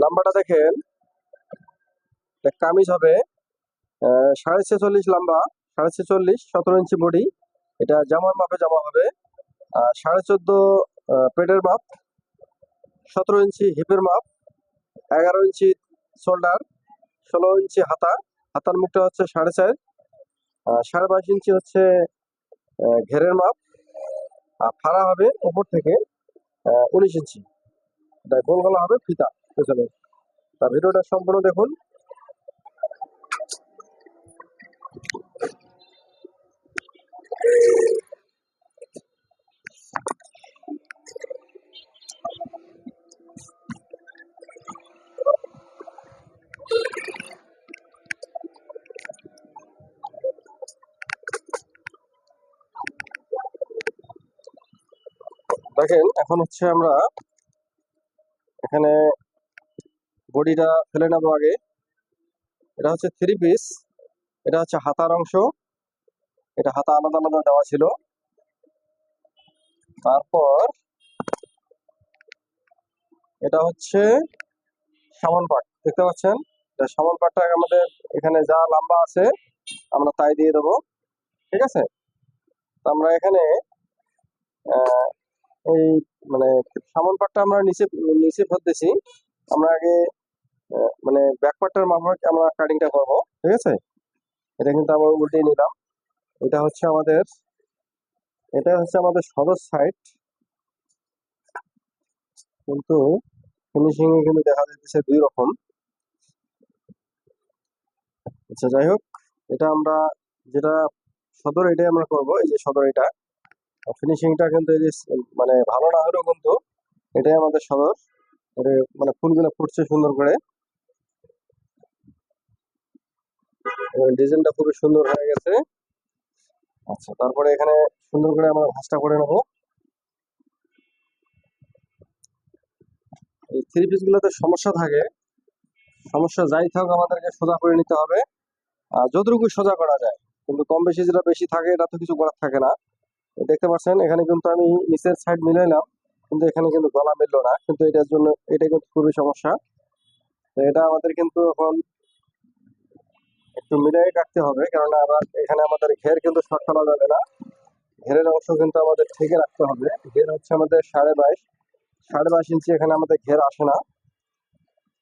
লম্বাটা দেখেন, কামিজ হবে 46.5 লম্বা, 46.5, 17 ইঞ্চি বডি। এটা জামার মাপে জামা হবে। 14.5 পেটের মাপ, 17 ইঞ্চি হিপের মাপ, 11 ইঞ্চি শোল্ডার, 16 ইঞ্চি হাতা। হাতার মুখটা হচ্ছে 4.5, 22.5 ইঞ্চি হচ্ছে ঘেরের মাপ। আর ফাড়া হবে উপর থেকে 19 ইঞ্চি। এটা গোল গলা হবে ফিতা পেছনে। তা ভিডিওটা সম্পূর্ণ দেখুন। দেখেন এখন হচ্ছে আমরা এখানে বডিটা ফেলে নেবো আগে। এটা হচ্ছে 3 পিস। এটা হচ্ছে হাতার অংশ, এটা হাতা আলাদা আলাদা দেওয়া ছিল। তারপর এটা হচ্ছে সামন পাট, দেখতে পাচ্ছেন। এটা সামন পাটটা আমাদের এখানে যা লম্বা আছে আমরা তাই দিয়ে দেবো, ঠিক আছে। তো আমরা এখানে আহ, এই মানে সামন পাটটা আমরা নিচে নিচে ফেলতেছি। আমরা আগে মানে ব্যাক পার্টটার মাপে আমরা কাটিংটা করবো, ঠিক আছে। এটা কিন্তু আবার উল্টে নিলাম। এটা হচ্ছে আমাদের সদর সাইড, কিন্তু ফিনিশিং এ কিন্তু দেখা যাচ্ছে দুই রকম। আচ্ছা যাই হোক, এটা আমরা যেটা সদর এটাই আমরা করব। এই যে সদর, এটা ফিনিশিংটা কিন্তু এই যে মানে ভালো না হলেও কিন্তু এটাই আমাদের সদর। এটা মানে ফুলগুলো ফুটছে সুন্দর করে, ডিজাইনটা খুবই সুন্দর হয়ে গেছে। আচ্ছা তারপরে এখানে সুন্দর করে আমরা ভাঁজটা করে নেবো। এই 3 পিস গুলোতে সমস্যা থাকে, সমস্যা যাই থাক আমাদেরকে সোজা করে নিতে হবে। আর যতটুকু সোজা করা যায়, কিন্তু কম বেশি যেটা বেশি থাকে এটা তো কিছু করার থাকে না। দেখতে পাচ্ছেন এখানে কিন্তু আমি নিচের সাইড মিলাইলাম, কিন্তু এখানে কিন্তু গলা মিললো না, কিন্তু এটার জন্য এটা কিন্তু খুবই সমস্যা। তো এটা আমাদের কিন্তু এখন একটু মিলাই কাটতে হবে, কেননা আবার এখানে আমাদের ঘের কিন্তু শর্ট ফেলা যাবে না। ঘেরের অংশ কিন্তু আমাদের ঠিক রাখতে হবে। ঘের হচ্ছে আমাদের 22.5, 22.5 ইঞ্চি এখানে আমাদের ঘের আসে না।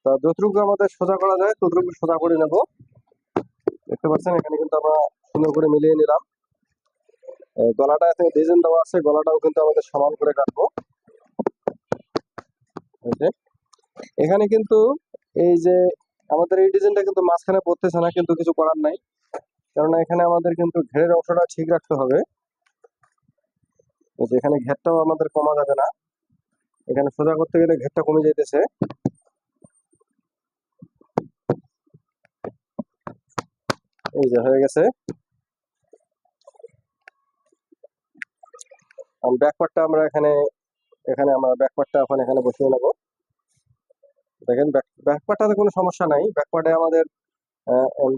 তো যতটুকু আমাদের সোজা করা যায় ততটুকু সোজা করে নেব। দেখতে পাচ্ছেন এখানে কিন্তু আমরা সুন্দর করে মিলিয়ে নিলাম। গলাটা এখানে ডিজাইন দেওয়া আছে, গলাটাও কিন্তু আমাদের সমান করে কাটবো। এই যে এখানে কিন্তু এই যে আমাদের এই ডিজাইনটা কিন্তু মাঝখানে পড়তেছে না, কিন্তু কিছু করার নাই, কেননা এখানে আমাদের কিন্তু ঘেরের অংশটা ঠিক রাখতে হবে। এই যে এখানে ঘেরটাও আমাদের কমা যাবে না, এখানে সোজা করতে গেলে ঘেরটা কমে যাইতেছে। এই যে হয়ে গেছে। ব্যাক পার্টটা আমরা এখানে এখানে আমরা ব্যাক পার্টটা এখন এখানে বসিয়ে নেবো। দেখেন ব্যাক পার্টটাতে কোনো সমস্যা নাই। ব্যাক পার্টে আমাদের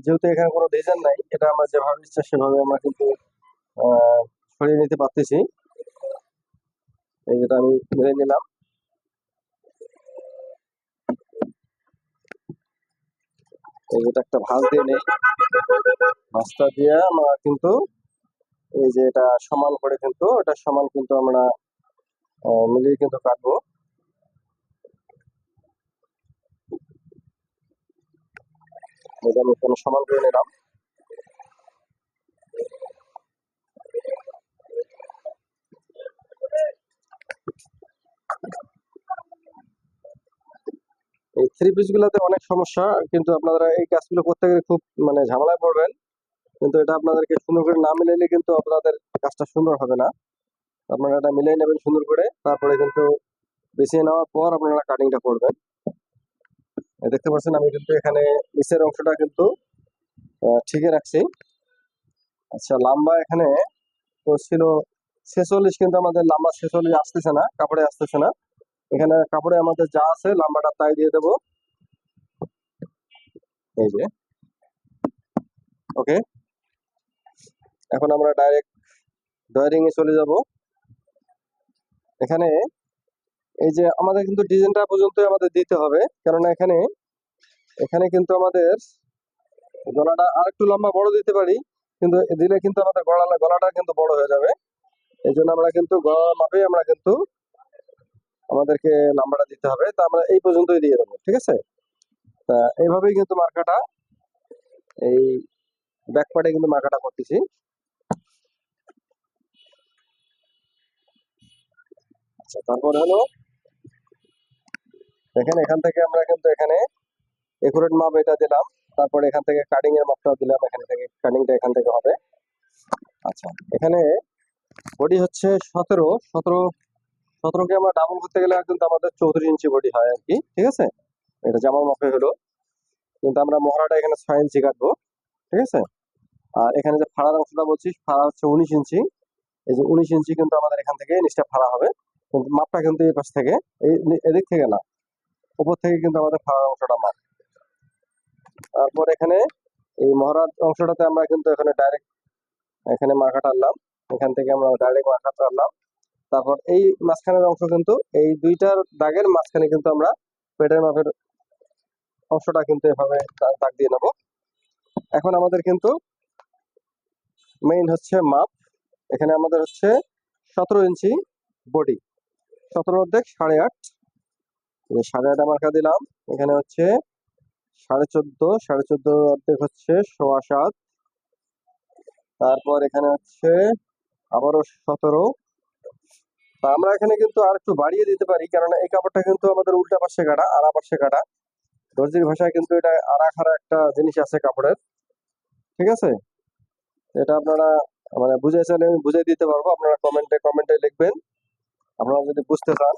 যেহেতু এখানে কোনো ডিজাইন নাই, এটা আমরা যেভাবে ইচ্ছা সেভাবে আমরা কিন্তু আহ, সরিয়ে নিতে পারতেছি। এই যেটা আমি মেনে নিলাম। এই যেটা একটা ভাঁজ দিয়ে নেই, ভাঁজটা দিয়ে আমরা কিন্তু এই যে এটা সমান করে কিন্তু এটা সমান কিন্তু আমরা মিলিয়ে কিন্তু কাটবো। এটা আমি কোনো সমান করে নিলাম। এই 3 পিস গুলাতে অনেক সমস্যা, কিন্তু আপনারা এই কাজগুলো করতে গেলে খুব মানে ঝামেলায় পড়বেন। কিন্তু এটা আপনাদেরকে সুন্দর করে না মিলাইলে কিন্তু আপনাদের কাজটা সুন্দর হবে না। আপনারা এটা মিলিয়ে নেবেন সুন্দর করে, তারপরে কিন্তু বিছিয়ে নেওয়ার পর আপনারা কাটিংটা করবেন। দেখতে পাচ্ছেন আমি কিন্তু এখানে নিচের অংশটা কিন্তু ঠিকই রাখছি। আচ্ছা লম্বা এখানে তো ছিল 46, কিন্তু আমাদের লম্বা 46 আসতেছে না, কাপড়ে আসতেছে না। এখানে কাপড়ে আমাদের যা আছে লম্বাটা তাই দিয়ে দেবো। এই যে ওকে, এখন আমরা ডাইরেক্ট ড্রয়িং এ চলে যাব। এখানে এই যে আমাদের কিন্তু ডিজাইনটা পর্যন্ত আমাদের দিতে হবে, কেননা এখানে এখানে কিন্তু আমাদের গলাটা আর একটু লম্বা বড় দিতে পারি, কিন্তু দিলে কিন্তু আমাদের গলাটা কিন্তু বড় হয়ে যাবে। এই জন্য আমরা কিন্তু গলা মাপে আমরা কিন্তু আমাদেরকে নাম্বারটা দিতে হবে, তা আমরা এই পর্যন্তই দিয়ে দেবো, ঠিক আছে। তা এইভাবেই কিন্তু মার্কাটা এই ব্যাক পার্টে কিন্তু মার্কাটা করতেছি। আচ্ছা, তারপরে হলো দেখেন এখান থেকে আমরা কিন্তু এখানে একুরেট মাপ এটা দিলাম, তারপরে এখান থেকে কাটিং এর মাপটা দিলাম, এখান থেকে কাটিংটা এখান থেকে হবে। আচ্ছা, এখানে বডি হচ্ছে 17কে আমরা ডাবল করতে গেলে কিন্তু আমাদের 34 ইঞ্চি বডি হয় আর কি, ঠিক আছে। এটা জামার মাপে হলো, কিন্তু আমরা মহড়াটা এখানে 6 ইঞ্চি কাটবো, ঠিক আছে। আর এখানে যে ফাড়ার অংশটা বলছি, ফাড়া হচ্ছে 19 ইঞ্চি। এই যে 19 ইঞ্চি কিন্তু আমাদের এখান থেকে নিচটা ফাড়া হবে, কিন্তু মাপটা কিন্তু এই পাশ থেকে, এদিক থেকে না, উপর থেকে কিন্তু আমাদের ফাড়ার অংশটা মাপ। তারপর এখানে এই মহড়ার অংশটাতে আমরা কিন্তু এখানে ডাইরেক্ট এখানে মার্কা টানলাম, এখান থেকে আমরা ডাইরেক্ট মার্কা টানলাম। তারপর এই মাঝখানের অংশ কিন্তু এই দুইটার দাগের মাঝখানে কিন্তু আমরা পেটের মাপের অংশটা কিন্তু এভাবে দাগ দিয়ে নেব। এখন আমাদের কিন্তু মেইন হচ্ছে মাপ, এখানে আমাদের হচ্ছে 17 ইঞ্চি বডি, 17 অর্ধেক 8.5, 8.5 মার্কা দিলাম। এখানে হচ্ছে 14.5, 14.5 অর্ধেক হচ্ছে 7.25, তারপর এখানে হচ্ছে আবারও 17। তা আমরা এখানে কিন্তু আর একটু বাড়িয়ে দিতে পারি, কেননা এই কাপড়টা কিন্তু আমাদের উল্টা পাশে কাটা, আড়া পাশে কাটা। দর্জির ভাষায় কিন্তু এটা আড়া খাড়া একটা জিনিস আছে কাপড়ের, ঠিক আছে। এটা আপনারা মানে বুঝে চাইলে আমি বুঝিয়ে দিতে পারবো, আপনারা কমেন্টে লিখবেন আপনারা যদি বুঝতে চান।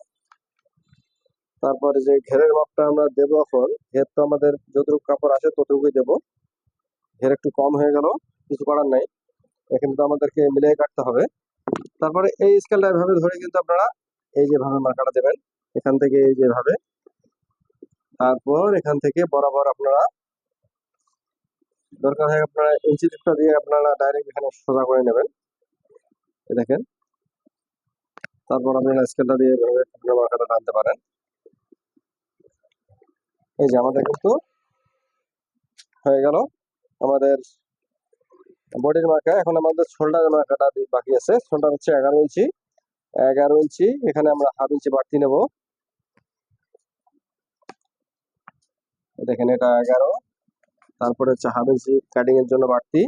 তারপরে যে ঘেরের মাপটা আমরা দেবো, এখন ঘের তো আমাদের যতটুকু কাপড় আসে ততটুকুই দেবো, ঘের একটু কম হয়ে গেল, কিছু করার নাই, এখানে তো আমাদেরকে মিলিয়ে কাটতে হবে। তারপরে এই স্কেলটা এভাবে ধরে কিন্তু আপনারা এই যেভাবে মার্কাটা দেবেন, এখান থেকে এই যেভাবে, তারপর এখান থেকে বরাবর আপনারা দরকার হয় আপনারা ইঞ্চি টেপটা দিয়ে আপনারা ডাইরেক্ট এখানে সোজা করে নেবেন, এই দেখেন। তারপর আপনারা স্কেলটা দিয়ে এভাবে আপনারা মার্কাটা টানতে পারেন। এই যে আমাদের কিন্তু হয়ে গেল আমাদের বডির মার্কা। এখন আমাদের শোল্ডারের মার্কাটা বাকি আছে। শোল্ডার হচ্ছে 11 ইঞ্চি, 11 ইঞ্চি, এখানে আমরা হাফ ইঞ্চি বাড়তি নেব, দেখেন এটা 11, তারপরে হচ্ছে হাফ ইঞ্চি কাটিং এর জন্য বাড়তি।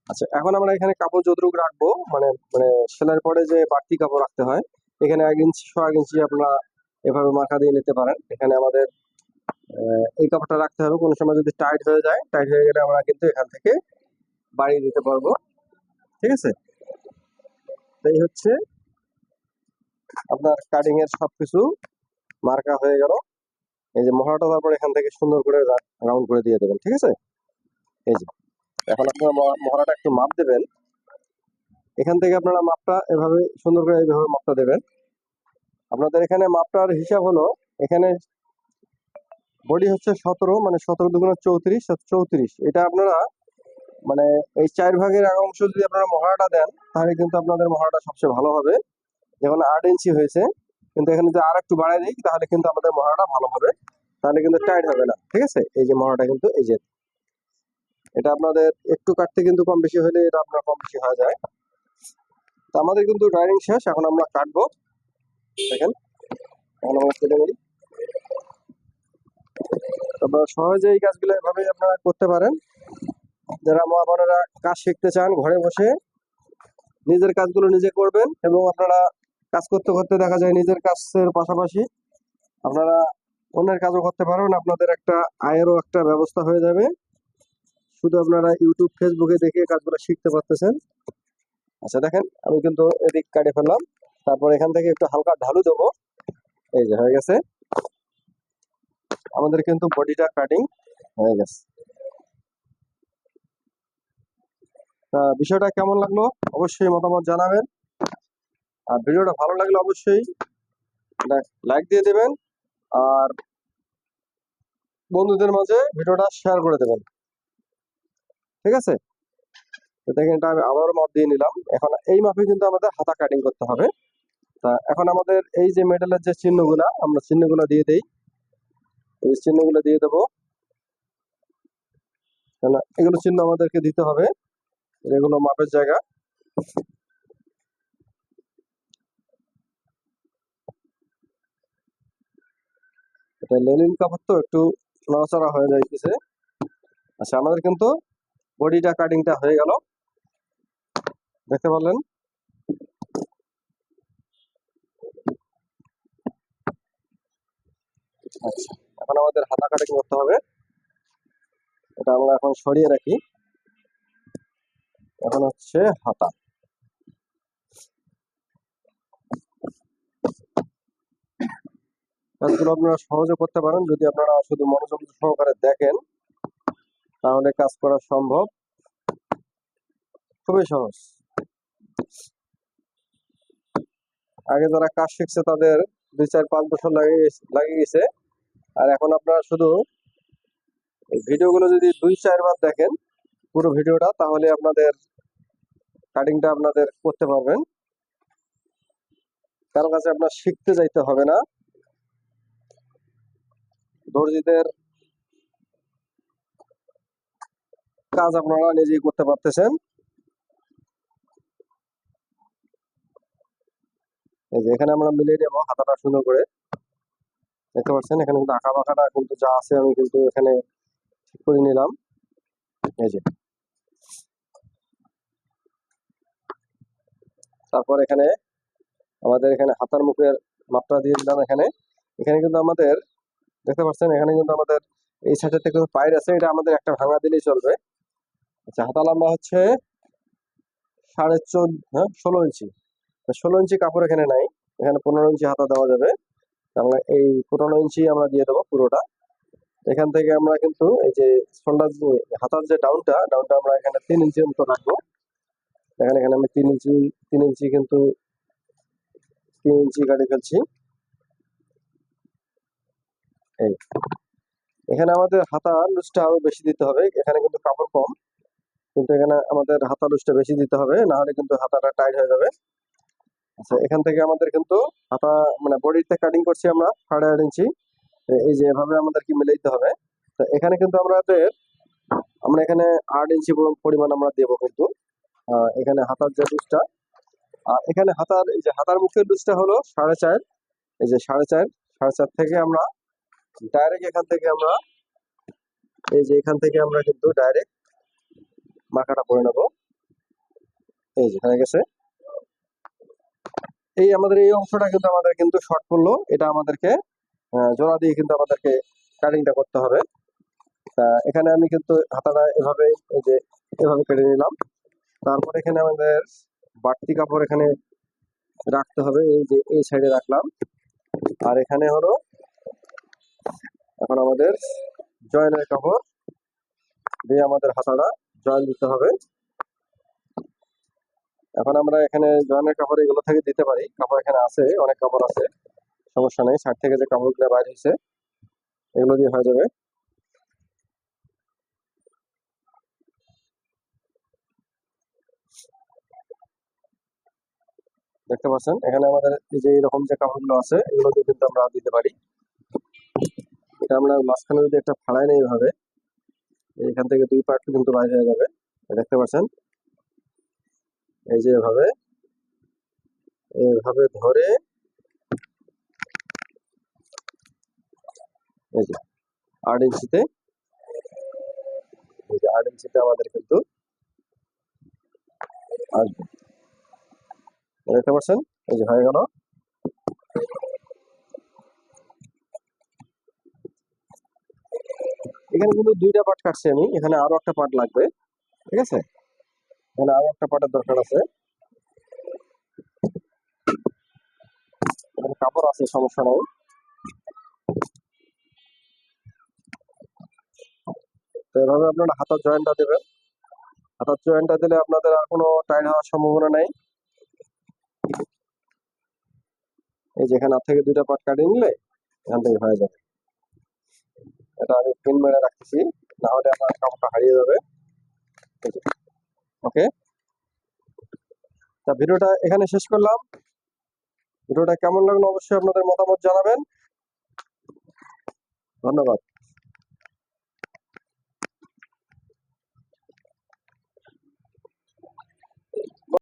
আচ্ছা, এখন আমরা এখানে কাপড় যতটুকু রাখবো, মানে মানে সেলাইয়ের পরে যে বাড়তি কাপড় রাখতে হয়, এখানে 1 ইঞ্চি 1 ইঞ্চি আপনারা এভাবে মার্কা দিয়ে নিতে পারেন। এখানে আমাদের এই কাপড়টা রাখতে হবে, কোনো সময় যদি টাইট হয়ে যায়, টাইট হয়ে গেলে আমরা কিন্তু এখান থেকে বাড়িয়ে দিতে পারবো, ঠিক আছে। এই হচ্ছে আপনার কাটিং এর সবকিছু মার্কা হয়ে গেল। এই যে মহড়াটা তারপর এখান থেকে সুন্দর করে রাউন্ড করে দিয়ে দেবেন, ঠিক আছে। এই যে এখন আপনারা মহড়াটা একটু মাপ দেবেন, এখান থেকে আপনারা মাপটা এভাবে সুন্দর করে এইভাবে মাপটা দেবেন। আপনাদের এখানে মাপটার হিসাব হলো, এখানে বডি হচ্ছে 17, মানে 17 দুগুণ 34, 34, এটা আপনারা মানে এই 4 ভাগের এক অংশ যদি আপনারা মহড়াটা দেন, তাহলে কিন্তু আপনাদের মহড়াটা সবচেয়ে ভালো হবে। যেমন 8 ইঞ্চি হয়েছে, কিন্তু এখানে যদি আর একটু বাড়াই দিই, তাহলে কিন্তু আমাদের মহড়াটা ভালো হবে, তাহলে কিন্তু টাইট হবে না, ঠিক আছে। এই যে মহড়াটা কিন্তু এই যে এটা আপনাদের একটু কাটতে কিন্তু কম বেশি হলে এটা আপনার কম বেশি হয়ে যায়। তো আমাদের কিন্তু ড্রাইভিং শেষ, এখন আমরা কাটবো, দেখেন এখন আমরা কেটে নিই। আপনারা সহজে এই কাজগুলো এভাবে আপনারা করতে পারেন। যারা মা বোনেরা কাজ শিখতে চান, ঘরে বসে নিজের কাজগুলো নিজে করবেন, এবং আপনারা কাজ করতে করতে দেখা যায় নিজের কাজের পাশাপাশি আপনারা অন্যের কাজও করতে পারবেন, আপনাদের একটা আয়েরও একটা ব্যবস্থা হয়ে যাবে। শুধু আপনারা ইউটিউব ফেসবুকে দেখে কাজগুলো শিখতে পারতেছেন। আচ্ছা, দেখেন আমি কিন্তু এদিক কাটে ফেললাম, তারপর এখান থেকে একটু হালকা ঢালু দেবো, এই যে হয়ে গেছে আমাদের কিন্তু বডিটা কাটিং হয়ে গেছে। বিষয়টা কেমন লাগলো অবশ্যই মতামত জানাবেন, আর ভিডিওটা ভালো লাগলে অবশ্যই লাইক দিয়ে দেবেন, আর বন্ধুদের মাঝে ভিডিওটা শেয়ার করে দেবেন, ঠিক আছে। তো দেখেন এটা আমি আবারও মাপ দিয়ে নিলাম, এখন এই মাপে কিন্তু আমাদের হাতা কাটিং করতে হবে। তা এখন আমাদের এই যে মেডেলের যে চিহ্নগুলা আমরা চিহ্নগুলো দিয়ে দেই, এই চিহ্নগুলো দিয়ে দেবো, কেন এগুলো চিহ্ন আমাদেরকে দিতে হবে, এগুলো মাপের জায়গা। এটা লেনিন কাপড় তো একটু নড়াচড়া হয়ে যাইতেছে। আচ্ছা, আমাদের কিন্তু বডিটা কাটিংটা হয়ে গেল, দেখতে পারলেন। আচ্ছা, এখন আমাদের হাতা কাটিং করতে হবে, এটা আমরা এখন সরিয়ে রাখি। এখন হচ্ছে হাতা। কাজগুলো আপনারা সহজে করতে পারেন যদি আপনারা শুধু মনোযোগ সহকারে দেখেন, তাহলে কাজ করা সম্ভব, খুবই সহজ। আগে যারা কাজ শিখছে তাদের 2-4-5 বছর লাগে গেছে, আর এখন আপনারা শুধু এই ভিডিওগুলো যদি 2-4 বার দেখেন পুরো ভিডিওটা, তাহলে আপনাদের কাটিংটা আপনাদের করতে পারবেন। কারো কাছে আপনার শিখতে যাইতে হবে না, দর্জিদের কাজ আপনারা নিজেই করতে পারতেছেন। এই যে এখানে আমরা মিলিয়ে নেবো হাতাটা সুন্দর করে, দেখতে পাচ্ছেন এখানে কিন্তু আঁকা বাঁকাটা কিন্তু যা আছে আমি কিন্তু এখানে ঠিক করে নিলাম। এই যে তারপর এখানে আমাদের এখানে হাতার মুখের মাপটা দিয়ে দিলাম। এখানে এখানে কিন্তু আমাদের দেখতে পাচ্ছেন এখানে কিন্তু আমাদের এই সাইডের থেকে পায়ের আছে, এটা আমাদের একটা ভাঙা দিলেই চলবে। আচ্ছা, হাতা লম্বা হচ্ছে 16.5 ইঞ্চি। 16 ইঞ্চি কাপড় এখানে নাই, এখানে 15 ইঞ্চি হাতা দেওয়া যাবে। আমরা এই 15 ইঞ্চি আমরা দিয়ে দেবো পুরোটা। এখান থেকে আমরা কিন্তু এই যে শোল্ডার যে হাতার যে ডাউনটা আমরা এখানে 3 ইঞ্চির মতো রাখবো। এখানে এখানে আমি 3 ইঞ্চি কিন্তু 3 ইঞ্চি কাটে ফেলছি। এই এখানে আমাদের হাতা লুজটা আরো বেশি দিতে হবে, এখানে কিন্তু কাপড় কম, কিন্তু এখানে আমাদের হাতা লুজটা বেশি দিতে হবে, না হলে কিন্তু হাতাটা টাইট হয়ে যাবে। আচ্ছা, এখান থেকে আমাদের কিন্তু হাতা মানে বডিতে কাটিং করছি আমরা 8.5 ইঞ্চি, এই যে এভাবে আমাদেরকে মিলে দিতে হবে। তো এখানে কিন্তু আমরা এখানে 8 ইঞ্চি পরিমাণ আমরা দেবো কিন্তু এখানে হাতার যে লুজটা, আর এখানে হাতার এই যে হাতার মুখের লুজটা হলো 4.5। এই যে 4.5 থেকে আমরা ডাইরেক্ট এখান থেকে আমরা কিন্তু ডাইরেক্ট মার্কাটা করে নেবো। এই যে হয়ে গেছে। এই আমাদের এই অংশটা কিন্তু শর্ট পড়লো, এটা আমাদেরকে জোড়া দিয়ে কিন্তু আমাদেরকে কাটিংটা করতে হবে। তা এখানে আমি কিন্তু হাতাটা এভাবে এই যে এভাবে কেটে নিলাম। তারপর এখানে আমাদের বাড়তি কাপড় এখানে রাখতে হবে, এই যে এই সাইডে রাখলাম। আর এখানে হলো এখন আমাদের জয়েনের কাপড় দিয়ে আমাদের হাতাটা জয়েন দিতে হবে। এখন আমরা এখানে জয়েনের কাপড় এগুলো থেকে দিতে পারি, কাপড় এখানে আছে, অনেক কাপড় আছে, সমস্যা নেই। সাইড থেকে যে কাপড়গুলো বাইরে হয়েছে এগুলো দিয়ে হয়ে যাবে। দেখতে পাচ্ছেন এখানে আমাদের এই যে এরকম যে কাপড়গুলো আছে এগুলো দিয়ে কিন্তু আমরা দিতে পারি। এটা আমরা মাঝখানে যদি একটা ফাড়াই নেই এইভাবে, এখান থেকে 2 পার্ট কিন্তু বাইরে হয়ে যাবে, দেখতে পাচ্ছেন। এই যে এভাবে এভাবে ধরে এই যে 8 ইঞ্চিতে, এই যে 8 ইঞ্চিতে আমাদের কিন্তু আসবে, দেখতে পাচ্ছেন। এই যে হয়ে গেল। এখানে কিন্তু 2টা পার্ট কাটছি আমি, এখানে আরো একটা পার্ট লাগবে, ঠিক আছে, এখানে আরো একটা পার্টের দরকার আছে। এখানে কাপড় আছে, সমস্যা নাই। তো এভাবে আপনারা হাতার জয়েন্টটা দেবেন, হাতার জয়েন্টটা দিলে আপনাদের আর কোনো টাইট হওয়ার সম্ভাবনা নাই। এই যে এখানে 2টা পার্ট কাটিয়ে নিলে এখান থেকে হয়ে যাবে। এটা আমি পিন মেরে রাখতেছি, না হলে আমার কাপড়টা হারিয়ে যাবে। ওকে, তা ভিডিওটা এখানে শেষ করলাম। ভিডিওটা কেমন লাগলো অবশ্যই আপনাদের মতামত জানাবেন। ধন্যবাদ।